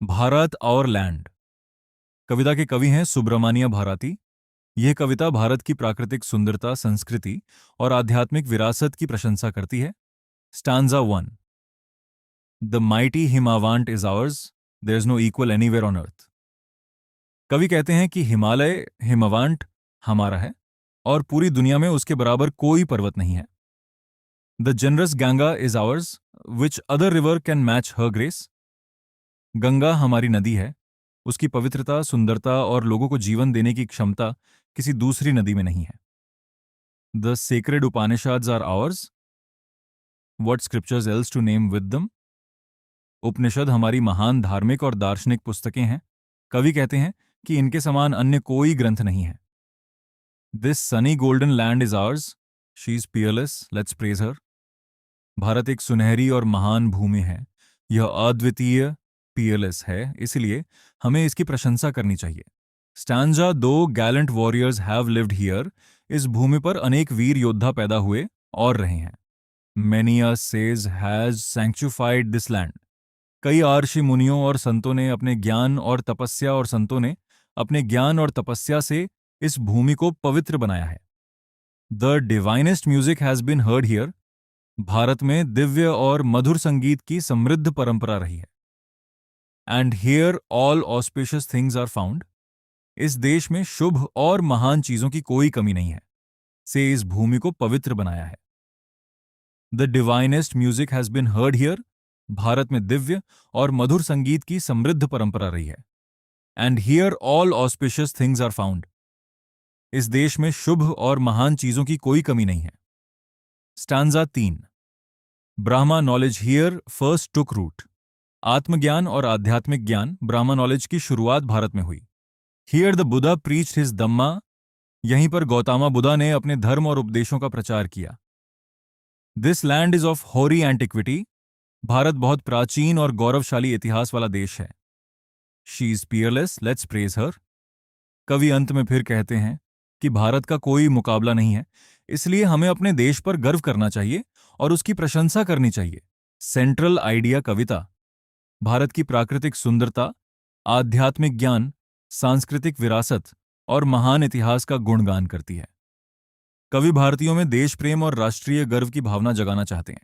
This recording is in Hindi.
भारत और लैंड। कविता के कवि हैं सुब्रमण्य भारती। यह कविता भारत की प्राकृतिक सुंदरता, संस्कृति और आध्यात्मिक विरासत की प्रशंसा करती है। Stanza 1। The mighty Himavant is ours, there is no equal anywhere on earth. कवि कहते हैं कि हिमालय, हिमवांट हमारा है और पूरी दुनिया में उसके बराबर कोई पर्वत नहीं है। The generous Ganga is ours, which other river can match her grace. Ganga हमारी नदी है, उसकी पवित्रता, सुंदरता और लोगों को जीवन देने की क्षमता किसी दूसरी नदी में नहीं है। The sacred Upanishads are ours, what scriptures else to name with them. Upanishad हमारी महान धार्मिक और दार्शनिक पुस्तकें हैं। कवि कहते हैं कि इनके समान अन्य कोई ग्रंथ नहीं है। This sunny golden land is ours, she is peerless, let's praise her. Bharat एक सुनहरी और महान भूमि है, यह अद्वितीय, पियरलेस है, इसलिए हमें इसकी प्रशंसा करनी चाहिए। Stanza 2। Gallant warriors have lived here, इस भूमि पर अनेक वीर योद्धा पैदा हुए और रहे हैं। Many a says has sanctified this land, कई आर्षि मुनियों और संतों ने अपने ज्ञान और तपस्या और संतों ने अपने ज्ञान और तपस्या से इस भूमि को पवित्र बनाया है। The divinest music has been heard here, Bharat में दिव्य और मधुर संगीत की समृद्ध परंपरा रही है। And here all auspicious things are found, इस देश में शुभ और महान चीजों की कोई कमी नहीं है, से इस भूमि को पवित्र बनाया है। The divinest music has been heard here, Bharat में दिव्य और मधुर संगीत की समृद्ध परंपरा रही है। And here all auspicious things are found, इस देश में शुभ और महान चीजों की कोई कमी नहीं है। Stanza 3। Brahma knowledge here first took root, आत्मज्ञान और आध्यात्मिक ज्ञान, ब्राह्मा नॉलेज की शुरुआत भारत में हुई। Here the Buddha preached his dhamma, यहीं पर गौतमा बुद्धा ने अपने धर्म और उपदेशों का प्रचार किया। This land is of hoary antiquity, Bharat बहुत प्राचीन और गौरवशाली इतिहास वाला देश है। She is peerless, let's praise her. कवि अंत में फिर कहते हैं कि भारत का कोई मुकाबला नहीं है, इसलिए हमें अपने देश पर गर्व करना चाहिए और उसकी प्रशंसा करनी चाहिए। सेंट्रल आइडिया कविता भारत की प्राकृतिक सुंदरता, आध्यात्मिक ज्ञान, सांस्कृतिक विरासत और महान इतिहास का गुणगान करती है। कवि भारतीयों में देश प्रेम और राष्ट्रीय गर्व की भावना जगाना चाहते हैं।